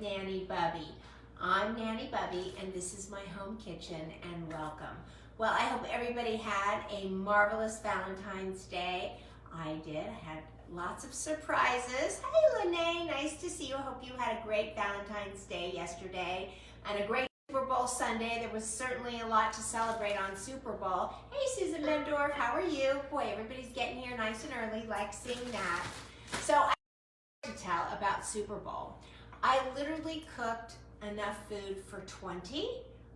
Nanny Bubby. I'm Nanny Bubby and this is my home kitchen and welcome. Well, I hope everybody had a marvelous Valentine's Day. I did. I had lots of surprises. Hey Lene, nice to see you. I hope you had a great Valentine's Day yesterday and a great Super Bowl Sunday. There was certainly a lot to celebrate on Super Bowl. Hey Susan Mendorf, how are you? Boy, everybody's getting here nice and early, like seeing that. So I have to tell about Super Bowl. I literally cooked enough food for 20.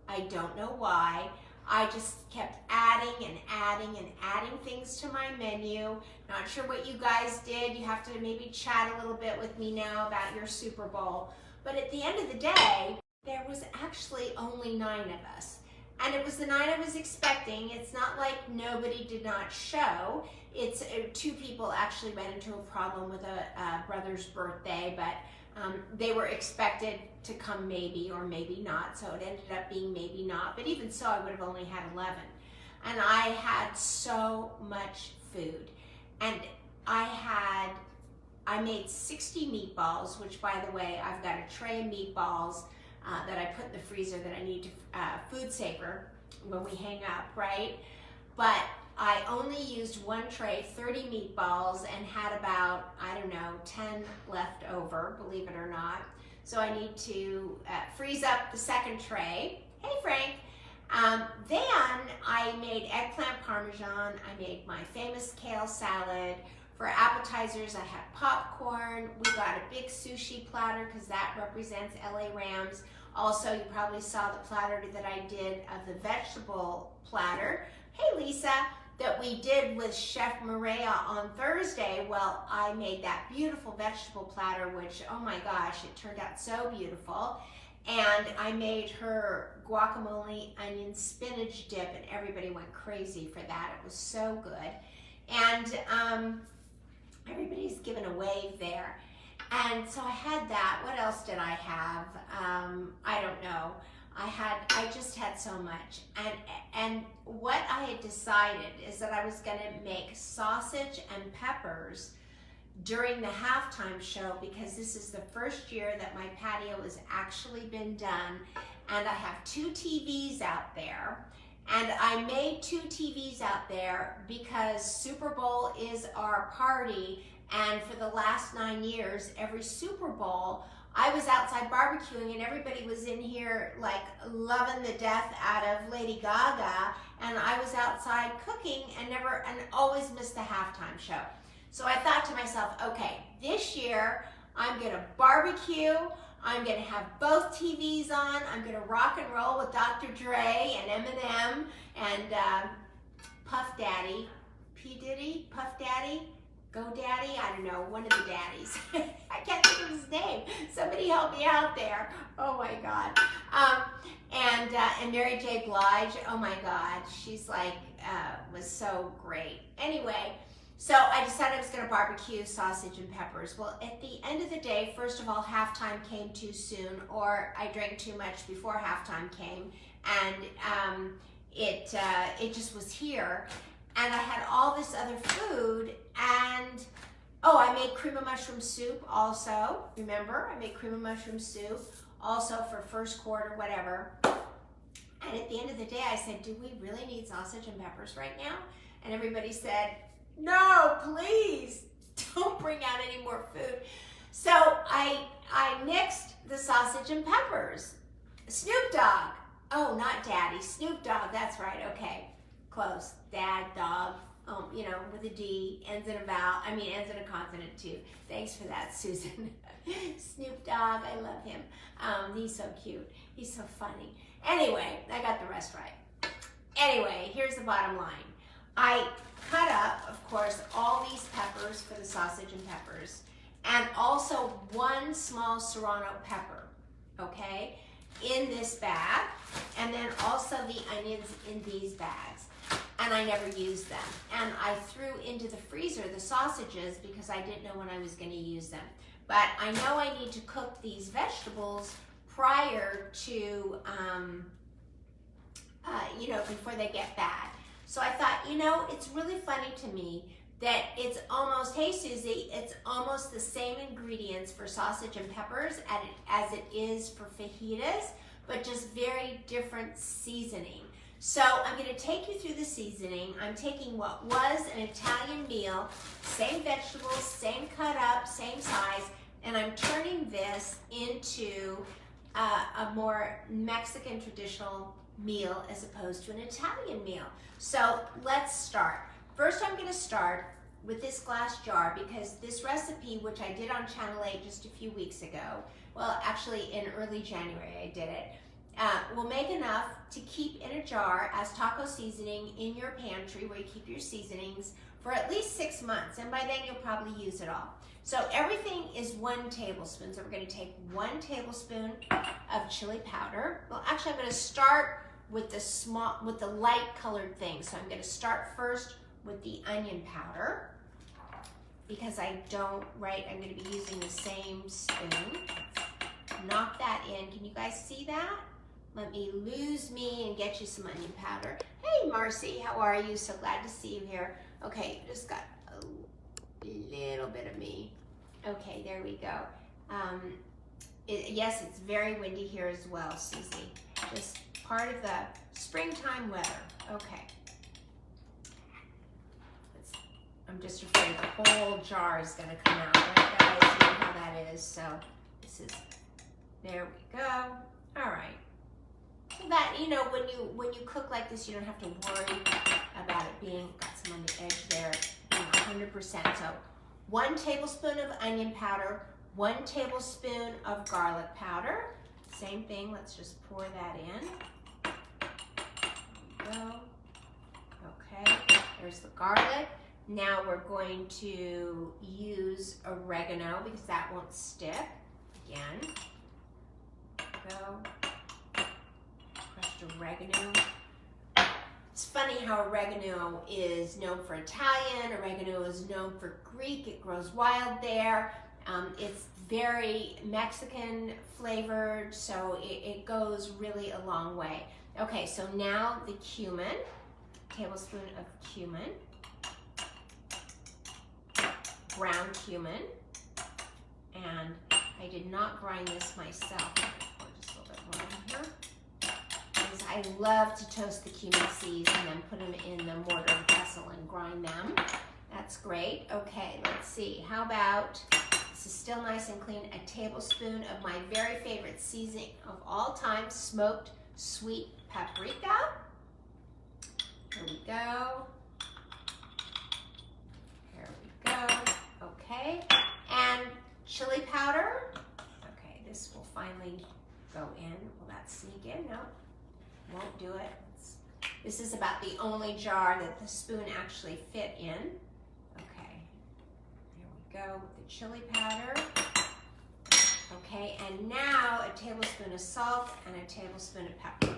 I don't know why. I just kept adding and adding and adding things to my menu. Not sure what you guys did. You have to maybe chat a little bit with me now about your Super Bowl. But at the end of the day, there was actually only 9 of us. And it was the 9 I was expecting. It's not like nobody did not show. It's 2 people actually ran into a problem with a brother's birthday, but they were expected to come maybe or maybe not, so it ended up being maybe not, but even so I would have only had 11. And I had so much food. And I made 60 meatballs, which by the way, I've got a tray of meatballs that I put in the freezer that I need to food saver when we hang up, right? But I only used 1 tray, 30 meatballs, and had about, I don't know, 10 left over, believe it or not. So I need to freeze up the second tray. Hey, Frank. Then I made eggplant parmesan. I made my famous kale salad. For appetizers, I had popcorn. We got a big sushi platter because that represents LA Rams. Also, you probably saw the platter that I did of the vegetable platter. Hey, Lisa. That we did with Chef Maria on Thursday. Well, I made that beautiful vegetable platter, which, oh my gosh, it turned out so beautiful. And I made her guacamole, onion, spinach dip, and everybody went crazy for that. It was so good. And everybody's giving a wave there. And so I had that. What else did I have? I don't know. I just had so much. And what I had decided is that I was gonna make sausage and peppers during the halftime show because this is the first year that my patio has actually been done. And I have 2 TVs out there. And I made 2 TVs out there because Super Bowl is our party. And for the last 9 years, every Super Bowl, I was outside barbecuing and everybody was in here like loving the death out of Lady Gaga, and I was outside cooking and always missed the halftime show. So I thought to myself, okay, this year I'm gonna barbecue, I'm gonna have both TVs on, I'm gonna rock and roll with Dr. Dre and Eminem and Puff Daddy, P. Diddy, Puff Daddy, Go Daddy, I don't know, one of the daddies. I can't think of his name. Somebody help me out there. Oh my God. And Mary J. Blige, oh my God, she's like, was so great. Anyway, so I decided I was gonna barbecue sausage and peppers. Well, at the end of the day, first of all, halftime came too soon, or I drank too much before halftime came, and it just was here. And I had all this other food, and oh, I made cream of mushroom soup also. Remember, I made cream of mushroom soup also for first quarter, whatever. And at the end of the day, I said, do we really need sausage and peppers right now? And everybody said, no, please, don't bring out any more food. So I nixed the sausage and peppers. Snoop Dogg. Oh, not Daddy, Snoop Dogg, that's right, okay. Close. Dad, dog, you know, with a D, ends in a vowel, ends in a consonant too. Thanks for that, Susan. Snoop Dogg, I love him. He's so cute. He's so funny. Anyway, I got the rest right. Anyway, here's the bottom line. I cut up, of course, all these peppers for the sausage and peppers, and also 1 small serrano pepper, okay, in this bag, and then also the onions in these bags. And I never used them. And I threw into the freezer the sausages because I didn't know when I was going to use them. But I know I need to cook these vegetables prior to, before they get bad. So I thought, it's really funny to me that it's almost, hey Susie, it's almost the same ingredients for sausage and peppers as it is for fajitas, but just very different seasoning. So I'm going to take you through the seasoning. I'm taking what was an Italian meal, same vegetables, same cut up, same size, and I'm turning this into a more Mexican traditional meal as opposed to an Italian meal. So let's start. First, I'm going to start with this glass jar because this recipe, which I did on Channel 8 just a few weeks ago, well, actually in early January I did it, will make enough to keep in a jar as taco seasoning in your pantry where you keep your seasonings for at least 6 months, and by then you'll probably use it all. So everything is 1 tablespoon. So we're going to take 1 tablespoon of chili powder. Well, actually I'm going to start with the light colored thing. So I'm going to start first with the onion powder because I'm going to be using the same spoon. Knock that in. Can you guys see that? Let me lose me and get you some onion powder. Hey Marcy, how are you? So glad to see you here. Okay, just got a little bit of me. Okay, there we go. Yes, it's very windy here as well, Susie. Just part of the springtime weather. Okay. I'm just afraid the whole jar is going to come out, right guys? You know how that is. So this is, there we go. All right. So that, you know, when you cook like this, you don't have to worry about it being, got some on the edge there, 100%. So 1 tablespoon of onion powder, 1 tablespoon of garlic powder. Same thing, let's just pour that in. There we go. Okay, there's the garlic. Now we're going to use oregano because that won't stick. Again, go. Crushed oregano. It's funny how oregano is known for Italian, oregano is known for Greek, it grows wild there. It's very Mexican flavored, so it goes really a long way. Okay, so now the cumin, tablespoon of cumin, ground cumin, and I did not grind this myself. I'm going to pour just a little bit more in here. Because I love to toast the cumin seeds and then put them in the mortar and pestle and grind them. That's great. Okay, let's see. How about, this is still nice and clean, a tablespoon of my very favorite seasoning of all time, smoked sweet paprika. Here we go. Here we go. Okay, and chili powder. Okay, this will finally go in. Will that sneak in? No, won't do it. This is about the only jar that the spoon actually fit in. Okay, here we go with the chili powder. Okay, and now a tablespoon of salt and a tablespoon of pepper.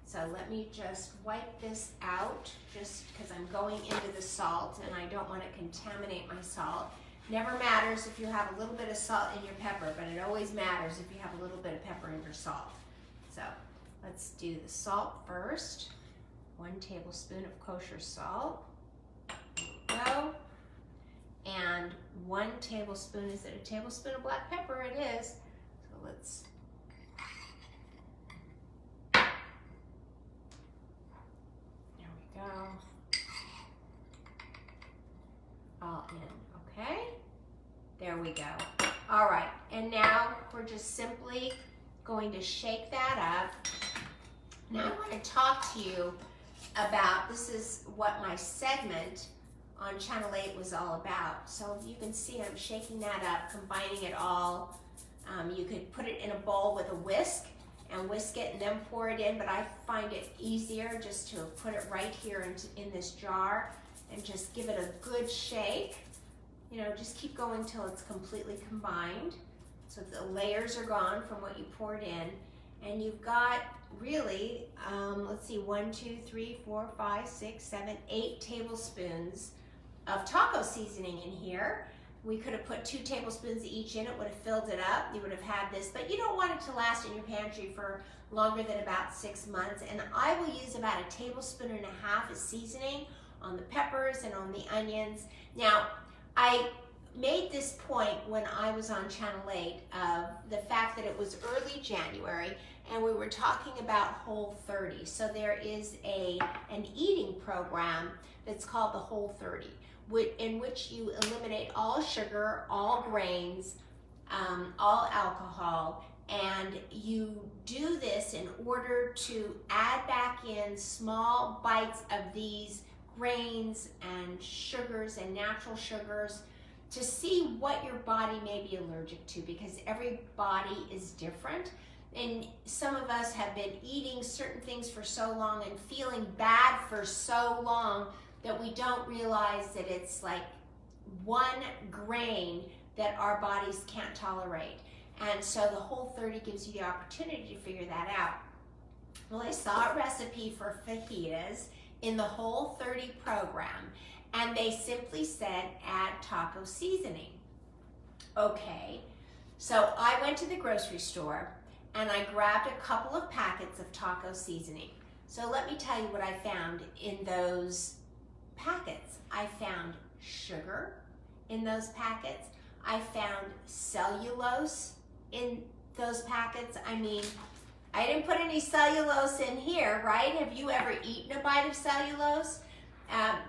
So let me just wipe this out just because I'm going into the salt and I don't want to contaminate my salt. Never matters if you have a little bit of salt in your pepper, but it always matters if you have a little bit of pepper in your salt. So let's do the salt first. 1 tablespoon of kosher salt. There we go. And 1 tablespoon, is it a tablespoon of black pepper? It is. So let's, there we go. All in, okay? There we go. All right, and now we're just simply going to shake that up. Now I want to talk to you about, this is what my segment on Channel 8 was all about. So you can see I'm shaking that up, combining it all. You could put it in a bowl with a whisk and whisk it and then pour it in, but I find it easier just to put it right here in this jar and just give it a good shake. You know, just keep going till it's completely combined. So the layers are gone from what you poured in. And you've got really, let's see, 1, 2, 3, 4, 5, 6, 7, 8 tablespoons of taco seasoning in here. We could have put 2 tablespoons each in, it would have filled it up. You would have had this, but you don't want it to last in your pantry for longer than about 6 months. And I will use about 1.5 tablespoons of seasoning on the peppers and on the onions. Now, I made this point when I was on Channel 8 of the fact that it was early January and we were talking about Whole30. So there is an eating program that's called the Whole30, in which you eliminate all sugar, all grains, all alcohol, and you do this in order to add back in small bites of these grains and sugars and natural sugars to see what your body may be allergic to, because every body is different. And some of us have been eating certain things for so long and feeling bad for so long that we don't realize that it's like one grain that our bodies can't tolerate. And so the Whole30 gives you the opportunity to figure that out. Well, I saw a recipe for fajitas in the Whole30 program, and they simply said add taco seasoning. Okay, so I went to the grocery store and I grabbed a couple of packets of taco seasoning. So let me tell you what I found in those packets. I found sugar in those packets. I found cellulose in those packets. I mean, I didn't put any cellulose in here, right? Have you ever eaten a bite of cellulose?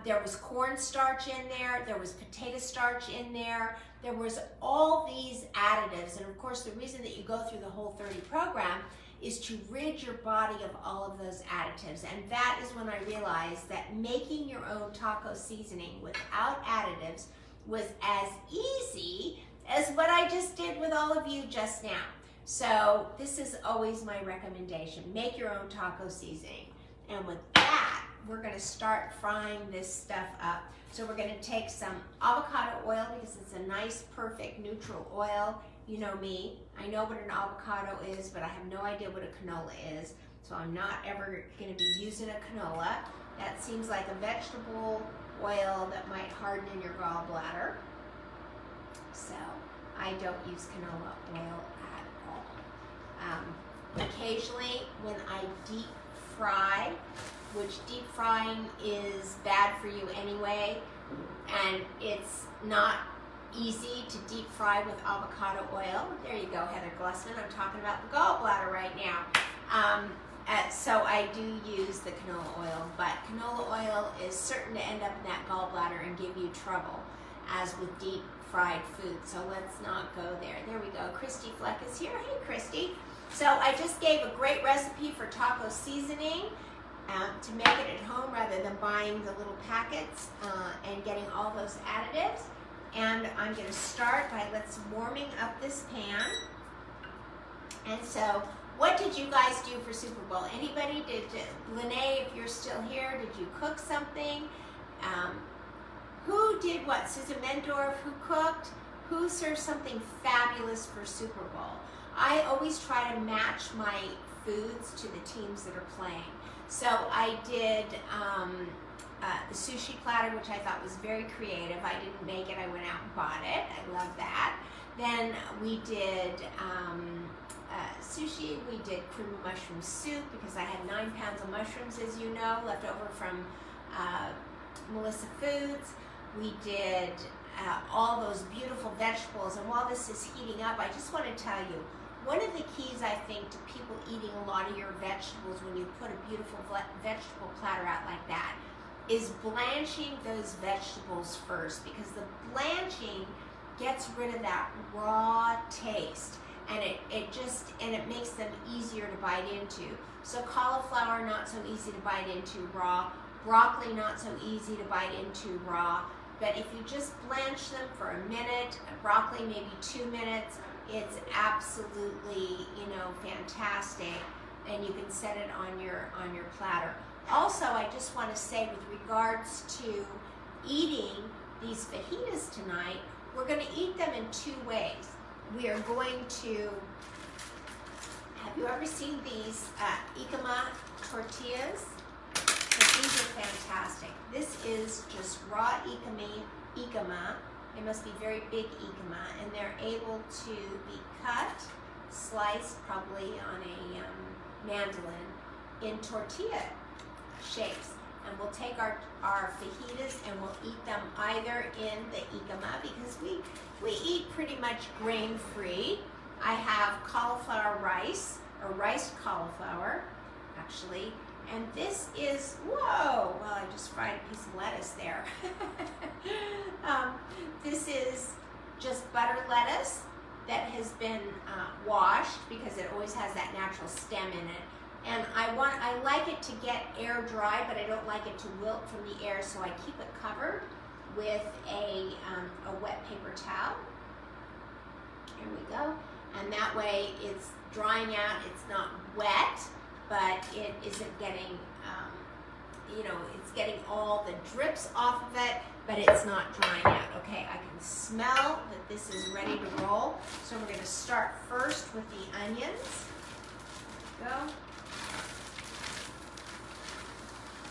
There was cornstarch in there. There was potato starch in there. There was all these additives. And of course, the reason that you go through the Whole30 program is to rid your body of all of those additives. And that is when I realized that making your own taco seasoning without additives was as easy as what I just did with all of you just now. So this is always my recommendation. Make your own taco seasoning. And with that, we're gonna start frying this stuff up. So we're gonna take some avocado oil because it's a nice, perfect, neutral oil. You know me, I know what an avocado is, but I have no idea what a canola is. So I'm not ever gonna be using a canola. That seems like a vegetable oil that might harden in your gallbladder. So I don't use canola oil at all. Occasionally when I deep fry, which deep frying is bad for you anyway, and it's not easy to deep fry with avocado oil. There you go, Heather Glussman. I'm talking about the gallbladder right now. So I do use the canola oil, but canola oil is certain to end up in that gallbladder and give you trouble, as with deep fried food. So let's not go there. There we go. Christy Fleck is here. Hey, Christy. So I just gave a great recipe for taco seasoning to make it at home rather than buying the little packets and getting all those additives. And I'm going to start by let's warming up this pan. And so, what did you guys do for Super Bowl? Anybody? Lene, if you're still here, did you cook something? Who did what? Susan Mendorf, who cooked? Who served something fabulous for Super Bowl? I always try to match my foods to the teams that are playing. So I did the sushi platter, which I thought was very creative. I didn't make it, I went out and bought it. I love that. Then we did sushi. We did cream of mushroom soup because I had 9 pounds of mushrooms, as you know, left over from Melissa Foods. We did all those beautiful vegetables. And while this is heating up, I just want to tell you, one of the keys, I think, to people eating a lot of your vegetables when you put a beautiful vegetable platter out like that is blanching those vegetables first, because the blanching gets rid of that raw taste, and it makes them easier to bite into. So cauliflower, not so easy to bite into raw. Broccoli, not so easy to bite into raw. But if you just blanch them for a minute, broccoli maybe 2 minutes, it's absolutely, fantastic, and you can set it on your platter. Also, I just want to say, with regards to eating these fajitas tonight, we're going to eat them in 2 ways. We are going to, have you ever seen these ikama tortillas? So these are fantastic. This is just raw ikama. They must be very big ikama, and they're able to be cut, sliced probably on a mandolin in tortilla shapes. And we'll take our fajitas and we'll eat them either in the ikama, because we eat pretty much grain-free. I have cauliflower rice, or riced cauliflower, actually. And this is, whoa, well, I just fried a piece of lettuce there. This is just butter lettuce that has been washed, because it always has that natural stem in it. And I like it to get air dry, but I don't like it to wilt from the air, so I keep it covered with a wet paper towel. Here we go. And that way it's drying out, it's not wet, but it isn't getting, it's getting all the drips off of it, but it's not drying out. Okay, I can smell that this is ready to roll. So we're gonna start first with the onions. Go.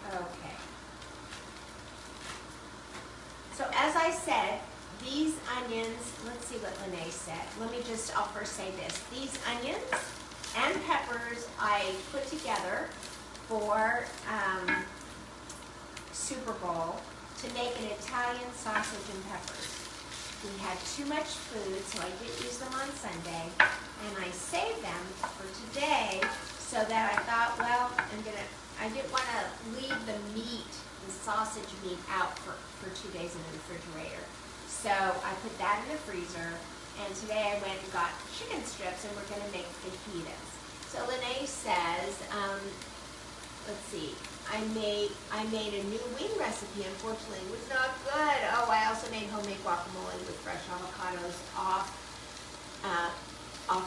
Okay. So as I said, these onions, let's see what Lene said. I'll first say this. These onions and peppers I put together for Super Bowl to make an Italian sausage and peppers. We had too much food, so I didn't use them on Sunday, and I saved them for today, so that I thought, well, I didn't want to leave the sausage meat out for 2 days in the refrigerator. So I put that in the freezer, and today I went and got chicken strips, and we're going to make fajitas. So Lene says, let's see, I made a new wing recipe. Unfortunately, it was not good. Oh, I also made homemade guacamole with fresh avocados off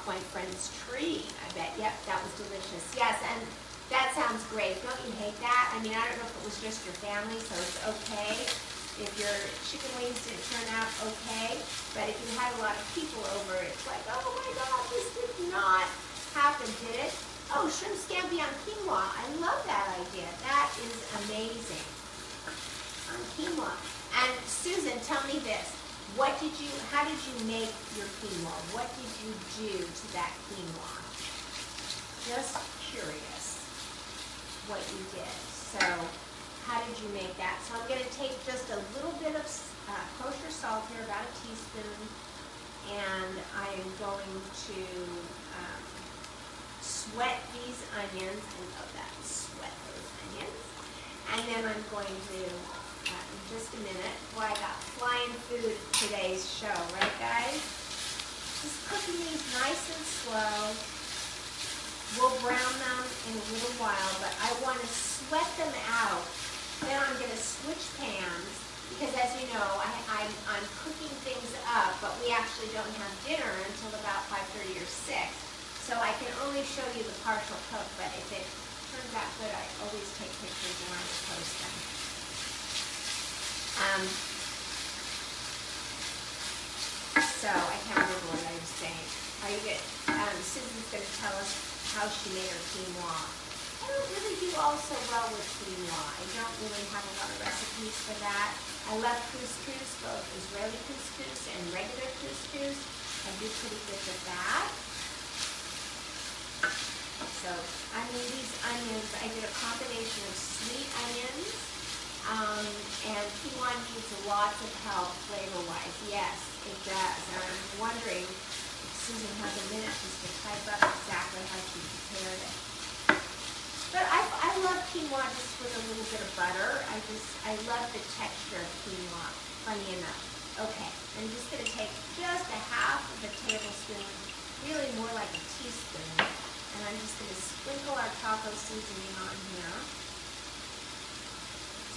my friend's tree. I bet. Yep, that was delicious. Yes, and that sounds great. Don't you hate that? I mean, I don't know if it was just your family, so it's okay if your chicken wings didn't turn out okay. But if you had a lot of people over, it's like, oh my God, this did not happen, did it? Oh, shrimp scampi on quinoa. I love that idea. That is amazing. On quinoa. And Susan, tell me this. How did you make your quinoa? What did you do to that quinoa? Just curious what you did. So, how did you make that? So I'm going to take just a little bit of kosher salt here, about a teaspoon, and I am going to sweat these onions. I love that. Sweat those onions. And then I'm going to, in just a minute, boy, I got flying food today's show, right guys? Just cooking these nice and slow. We'll brown them in a little while, but I want to sweat them out. Then I'm going to switch pans, because as you know, I'm cooking things up, but we actually don't have dinner until about 5:30 or 6. So I can only show you the partial cook, but if it turns out good, I always take pictures and I will post them. So I can't remember what I was saying. Are you good? Susan's going to tell us how she made her quinoa. I don't really do all so well with quinoa. I don't really have a lot of recipes for that. I love couscous, both Israeli couscous and regular couscous. I do pretty good with that. So, I mean, these onions, I did a combination of sweet onions, and quinoa needs lots of help flavor-wise. Yes, it does. And I'm wondering if Susan has a minute just to type up exactly how she prepared it. But I love quinoa just with a little bit of butter. I love the texture of quinoa, funny enough. Okay, I'm just going to take just a half of a tablespoon, really more like a teaspoon. And I'm just going to sprinkle our taco seasoning on here.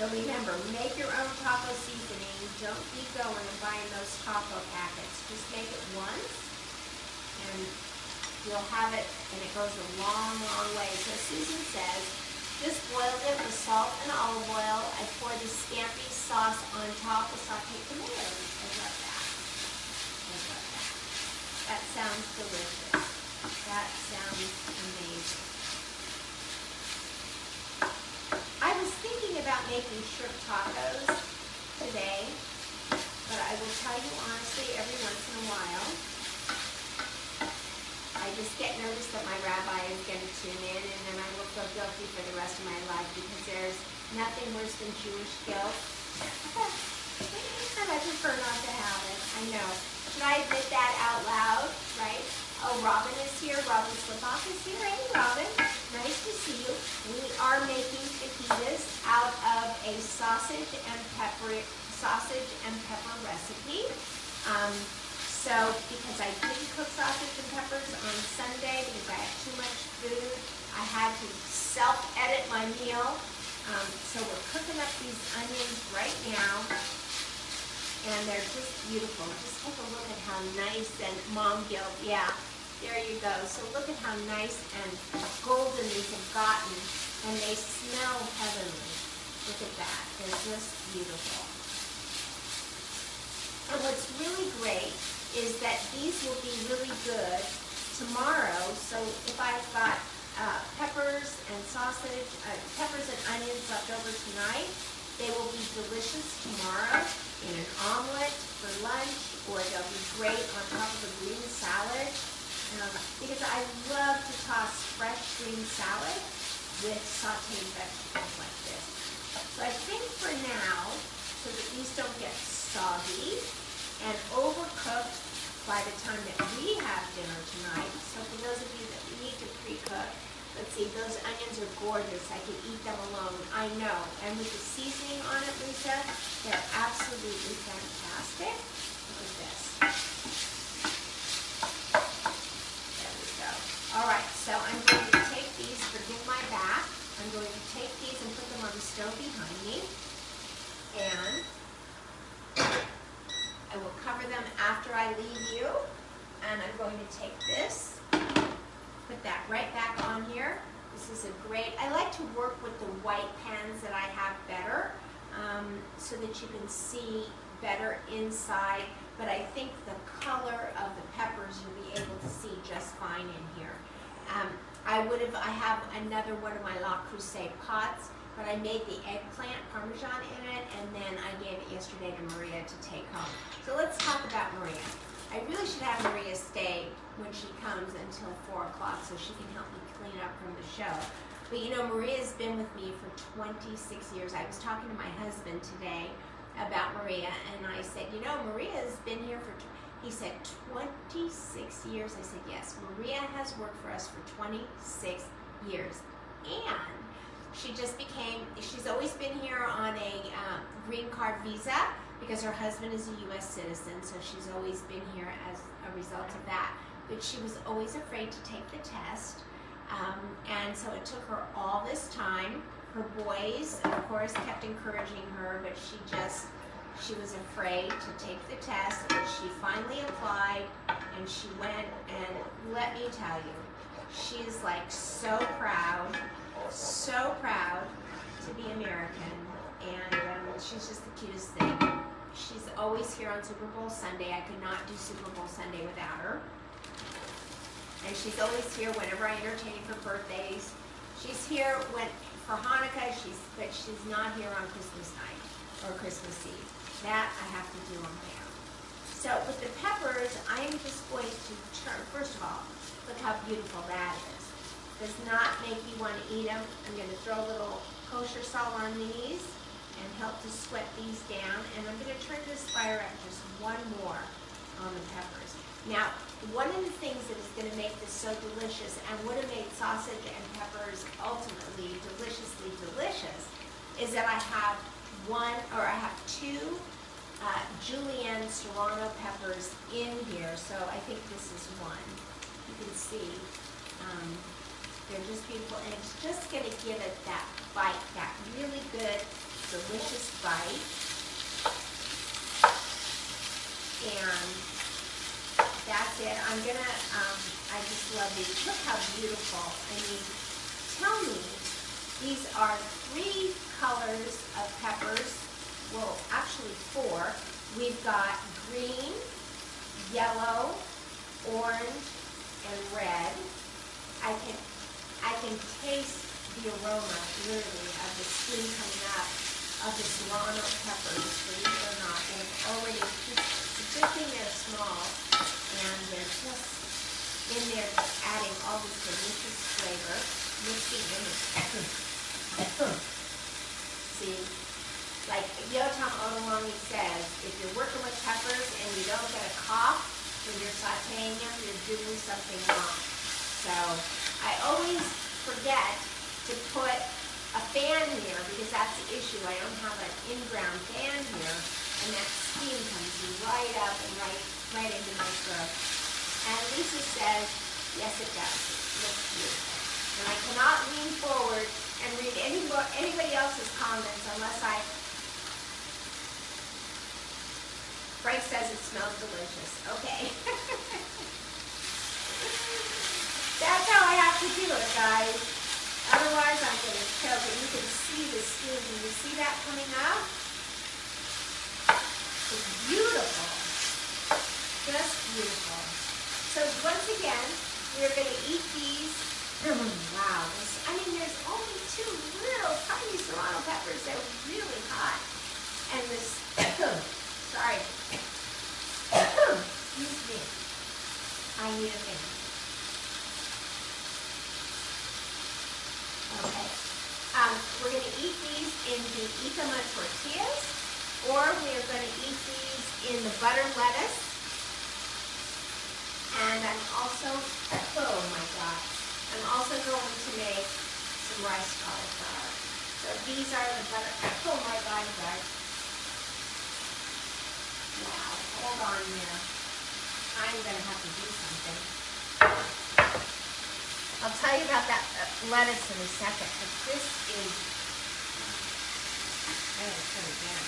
So remember, make your own taco seasoning. Don't be going and buying those taco packets. Just make it once, and you'll have it, and it goes a long, long way. So Susan says, just boiled it with salt and olive oil. I poured the scampi sauce on top with sauteed tomatoes. I love that. I love that. That sounds delicious. That sounds amazing. I was thinking about making shrimp tacos today, but I will tell you honestly, every once in a while, I just get nervous that my rabbi is going to tune in, and then I will feel guilty for the rest of my life, because there's Nothing worse than Jewish guilt. And I prefer not to have it. I know. Should I admit that out loud, right? Oh, Robin is here. Robin Slipoff is here. Hey, Robin. Nice to see you. We are making fajitas out of a sausage and pepper recipe. So because I didn't cook sausage and peppers on Sunday because I had too much food, I had to self-edit my meal. So we're cooking up these onions right now, and they're just beautiful. Just take a look at how nice and mom guilt, yeah, there you go. So look at how nice and golden these have gotten, and they smell heavenly. Look at that, they're just beautiful. And what's really great is that these will be really good tomorrow. So if I've got peppers and sausage, peppers and onions left over tonight, they will be delicious tomorrow in an omelet for lunch, or they'll be great on top of a green salad. Because I love to toss fresh green salad with sauteed vegetables like this. So I think for now, so that these don't get soggy and overcooked by the time that we have dinner tonight. So for those of you that need to pre-cook, let's see, those onions are gorgeous. I could eat them alone, I know. And with the seasoning on it, Lisa, they're absolutely fantastic. Look at this. There we go. All right, so I'm going to take these, forgive my back, I'm going to take these and put them on the stove behind me. And I will cover them after I leave you. And I'm going to take this, put that right back on here. This is a great, I like to work with the white pans that I have better, so that you can see better inside, but I think the color of the peppers you'll be able to see just fine in here. I have another one of my La Crusade pots, but I made the eggplant parmesan in it, and then I gave it yesterday to Maria to take home. So let's talk about Maria. I really should have Maria stay when she comes until 4 o'clock so she can help me clean up from the show. But you know, Maria's been with me for 26 years. I was talking to my husband today about Maria, and I said, you know, Maria's been here for, he said, 26 years. I said, yes, Maria has worked for us for 26 years. And she just became, she's always been here on a green card visa because her husband is a U.S. citizen, so she's always been here as a result of that. But she was always afraid to take the test, and so it took her all this time. Her boys, of course, kept encouraging her, but she was afraid to take the test, but she finally applied, and she went, and let me tell you, she's like so proud to be American, and she's just the cutest thing. She's always here on Super Bowl Sunday. I could not do Super Bowl Sunday without her. And she's always here whenever I entertain for birthdays. She's here for Hanukkah, but she's not here on Christmas night or Christmas Eve. That I have to do on my own. So with the peppers, I am just going to turn, first of all, look how beautiful that is. Does not make you want to eat them. I'm going to throw a little kosher salt on these and help to sweat these down. And I'm going to turn this fire up just one more on the peppers. Now, one of the things that is going to make this so delicious and would have made sausage and peppers ultimately deliciously delicious is that I have two julienne serrano peppers in here. So I think this is one. You can see they're just beautiful, and it's just going to give it that bite, that really good, delicious bite. And that's it. I'm gonna, I just love these. Look how beautiful. I mean, tell me, these are 3 colors of peppers. Well, actually 4. We've got green, yellow, orange, and red. I can taste the aroma, literally, of the steam coming up of the serrano peppers, believe it or not. And it's already just, it's a good thing they're small, and they're just in there just adding all this delicious flavor, mixing in. you're working with peppers and you don't get a cough when you're sauteing them, you're doing something wrong. So I always forget to put a fan here because that's the issue. I don't have an in-ground fan here, and that steam comes right up and right into my throat. And Lisa says, yes it does. It looks beautiful. And I cannot lean forward and read anybody else's comments unless Frank says it smells delicious. Okay. That's how I have to do it, guys. Otherwise, I'm going to choke. And you can see the steam. Can you see that coming up? It's beautiful. Just beautiful. So once again, we're going to eat these. Wow. There's only 2 little tiny serrano peppers. They're really hot. And this, sorry. Excuse me. I need a fan. Okay. We're going to eat these in the Ikama tortillas, or we're going to eat these in the butter lettuce. And I'm also, oh my gosh, I'm also going to make some rice cauliflower. So these are the butter, oh my God, you guys. Wow, hold on here. I'm going to have to do something. I'll tell you about that lettuce in a second, but this is, I gotta put it down.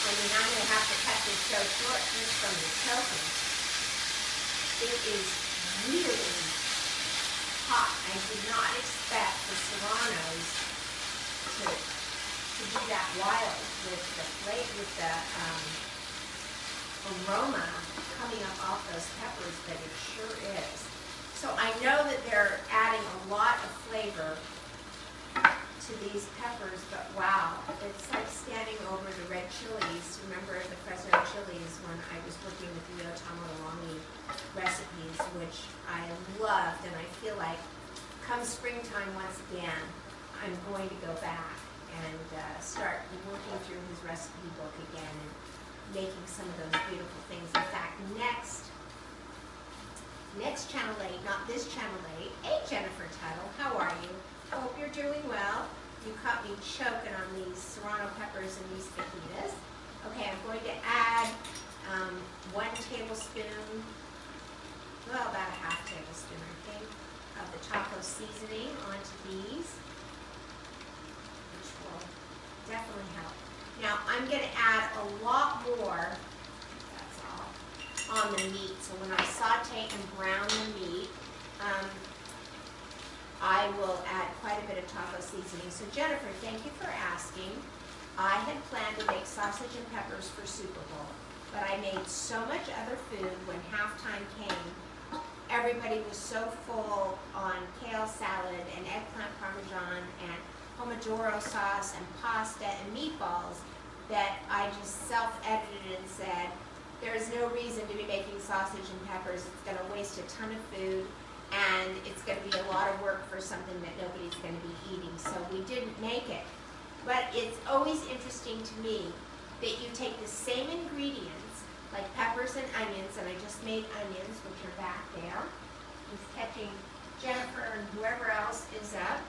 I'm going to have to cut this so short just from the choking. It is really hot. I did not expect the serranos to be that wild with the aroma coming up off those peppers, but it sure is. So I know that they're adding a lot of flavor to these peppers, but wow, it's like standing over the red chilies. Remember the Fresno chilies when I was working with the Otomo recipes, which I loved, and I feel like come springtime once again, I'm going to go back and start working through his recipe book again and making some of those beautiful things. In fact, next Channel 8, not this Channel 8, hey Jennifer Tuttle, how are you? Hope you're doing well. You caught me choking on these serrano peppers and these fajitas. Okay, I'm going to add 1 tablespoon, well, about a half tablespoon, I think, of the taco seasoning onto these, which will definitely help. Now, I'm going to add a lot more, that's all, on the meat. So when I saute and brown the meat, I will add quite a bit of taco seasoning. So Jennifer, thank you for asking. I had planned to make sausage and peppers for Super Bowl, but I made so much other food when halftime came. Everybody was so full on kale salad and eggplant parmesan and pomodoro sauce and pasta and meatballs that I just self-edited and said, there's no reason to be making sausage and peppers. It's going to waste a ton of food, and it's going to be a lot of work for something that nobody's going to be eating. So we didn't make it. But it's always interesting to me that you take the same ingredients, like peppers and onions, and I just made onions, which are back there. Just catching Jennifer and whoever else is up.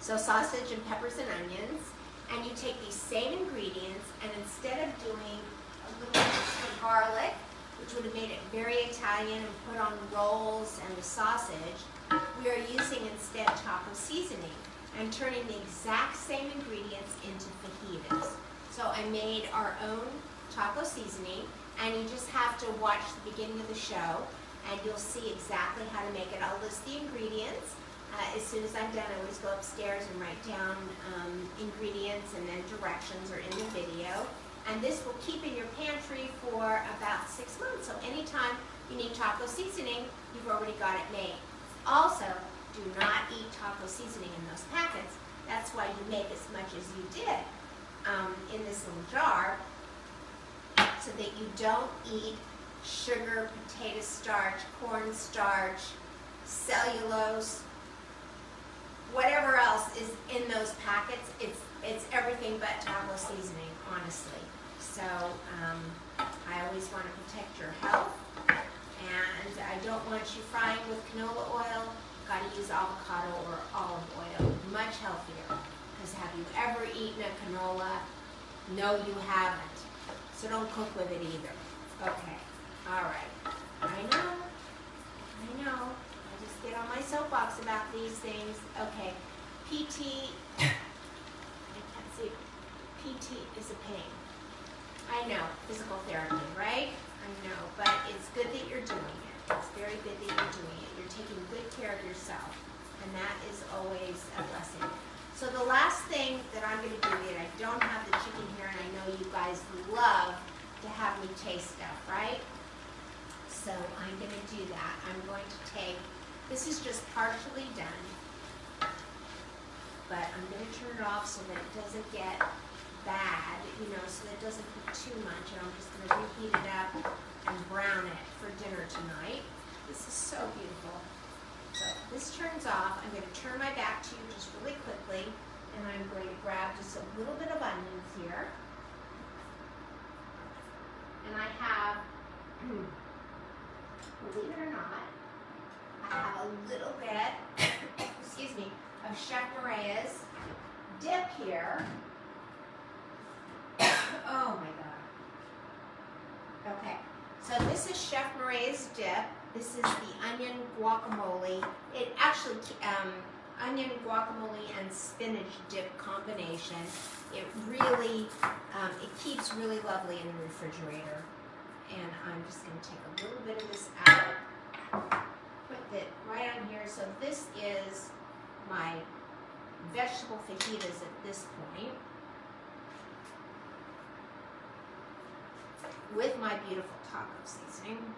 So sausage and peppers and onions, and you take these same ingredients, and instead of doing a little bit of garlic, which would have made it very Italian and put on rolls and the sausage, we are using instead taco seasoning and turning the exact same ingredients into fajitas. So I made our own taco seasoning, and you just have to watch the beginning of the show, and you'll see exactly how to make it. I'll list the ingredients. As soon as I'm done, I always go upstairs and write down ingredients, and then directions are in the video. And this will keep in your pantry for about 6 months. So anytime you need taco seasoning, you've already got it made. Also, do not eat taco seasoning in those packets. That's why you make as much as you did in this little jar, so that you don't eat sugar, potato starch, corn starch, cellulose, whatever else is in those packets, it's everything but taco seasoning, honestly. So I always want to protect your health, and I don't want you frying with canola oil. Got to use avocado or olive oil, much healthier. Because have you ever eaten a canola? No, you haven't. So don't cook with it either. Okay, all right. I know. I just get on my soapbox about these things. Okay, PT, I can't see, PT is a pain. I know, physical therapy, right? I know, but it's good that you're doing it. It's very good that you're doing it. You're taking good care of yourself, and that is always a blessing. So the last thing that I'm going to do, and I don't have the chicken here, and I know you guys love to have me taste stuff, right? So I'm going to do that. I'm going to take, this is just partially done, but I'm going to turn it off so that it doesn't get bad, you know, so that it doesn't cook too much, and I'm just going to reheat it up and brown it for dinner tonight. This is so beautiful. So this turns off. I'm going to turn my back to you just really quickly, and I'm going to grab just a little bit of onions here. And I have, believe it or not, I have a little bit, excuse me, of Chef Maria's dip here. Oh my God. Okay, so this is Chef Maria's dip. This is the onion guacamole. It actually, onion guacamole and spinach dip combination. It really, it keeps really lovely in the refrigerator. And I'm just going to take a little bit of this out, put it right on here. So this is my vegetable fajitas at this point, with my beautiful taco seasoning.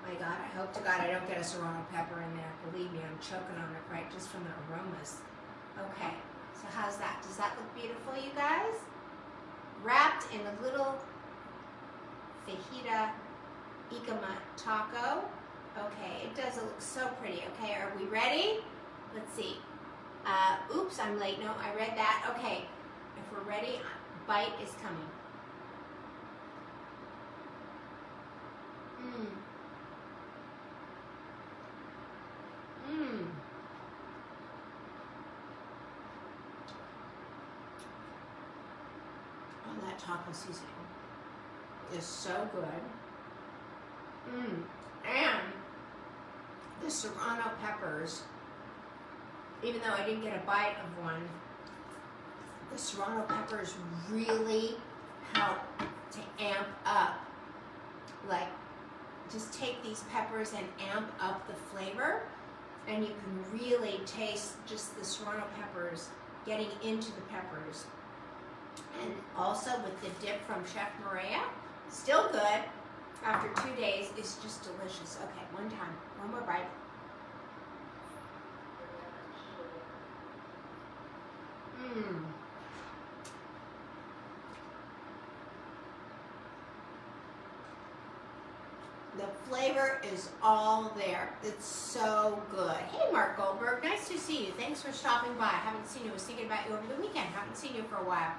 My God, I hope to God I don't get a serrano pepper in there. Believe me, I'm choking on it right just from the aromas. Okay, so how's that? Does that look beautiful, you guys? Wrapped in a little fajita ikama taco. Okay, it does look so pretty. Okay, are we ready? Let's see. Oops, I'm late. No, I read that. Okay, if we're ready, bite is coming. Oh, that taco seasoning is so good. And the serrano peppers, even though I didn't get a bite of one, the serrano peppers really help to amp up, like, just take these peppers and amp up the flavor, and you can really taste just the serrano peppers getting into the peppers. And also with the dip from Chef Maria, still good. After 2 days, it's just delicious. Okay, one more bite. The flavor is all there. It's so good. Hey, Mark Goldberg, nice to see you. Thanks for stopping by. I haven't seen you. I was thinking about you over the weekend. Haven't seen you for a while.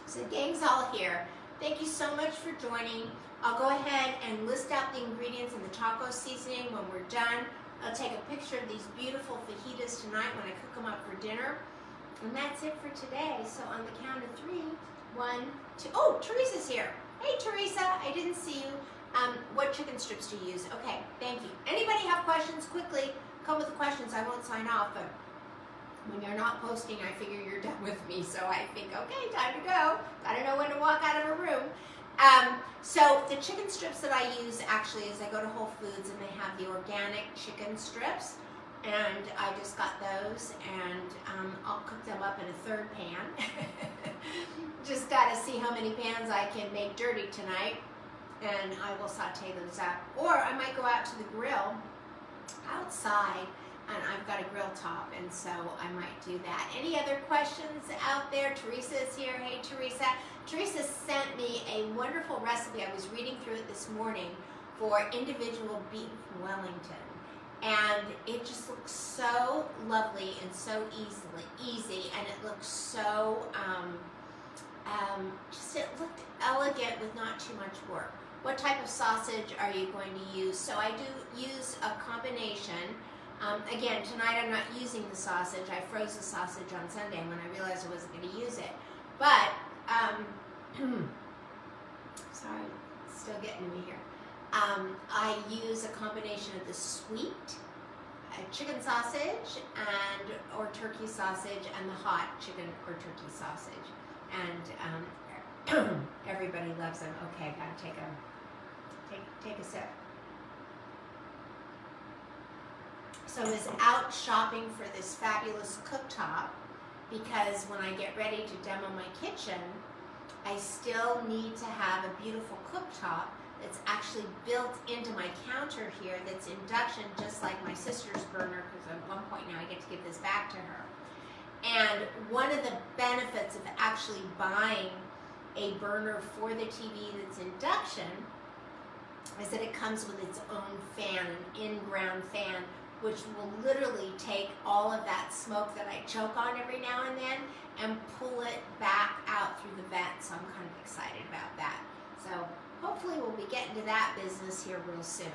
So the gang's all here. Thank you so much for joining. I'll go ahead and list out the ingredients in the taco seasoning when we're done. I'll take a picture of these beautiful fajitas tonight when I cook them up for dinner. And that's it for today. So on the count of 3, 1, 2. Oh, Teresa's here. Hey, Teresa, I didn't see you. What chicken strips do you use? Okay, thank you. Anybody have questions? Quickly, come with the questions. I won't sign off, but when you're not posting, I figure you're done with me. So I think, okay, time to go. Gotta know when to walk out of a room. So the chicken strips that I use actually is I go to Whole Foods and they have the organic chicken strips. And I just got those, and I'll cook them up in a 3rd pan. Just gotta see how many pans I can make dirty tonight. And I will saute those up. Or I might go out to the grill outside, and I've got a grill top, and so I might do that. Any other questions out there? Teresa is here. Hey, Teresa. Teresa sent me a wonderful recipe. I was reading through it this morning for individual beef Wellington. And it just looks so lovely and so easy, and it looks so, it looked elegant with not too much work. What type of sausage are you going to use? So I do use a combination. Again, tonight I'm not using the sausage. I froze the sausage on Sunday when I realized I wasn't going to use it. But, sorry, it's still getting me here. I use a combination of the sweet chicken sausage or turkey sausage and the hot chicken or turkey sausage. And everybody loves them. Okay, gotta take a sip. So I was out shopping for this fabulous cooktop because when I get ready to demo my kitchen, I still need to have a beautiful cooktop that's actually built into my counter here that's induction, just like my sister's burner, because at one point now I get to give this back to her. And one of the benefits of actually buying a burner for the TV that's induction is that it comes with its own fan, an in-ground fan, which will literally take all of that smoke that I choke on every now and then and pull it back out through the vent. So I'm kind of excited about that. So hopefully we'll be getting to that business here real soon.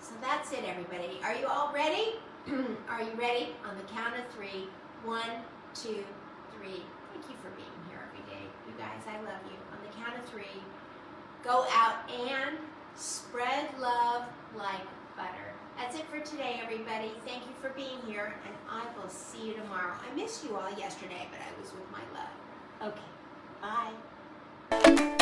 So that's it, everybody. Are you all ready? Are you ready? On the count of 3. 1, 2, 3. Thank you for being here every day. You guys, I love you. On the count of 3, go out and spread love like butter. That's it for today, everybody. Thank you for being here, and I will see you tomorrow. I missed you all yesterday, but I was with my love. Okay, bye.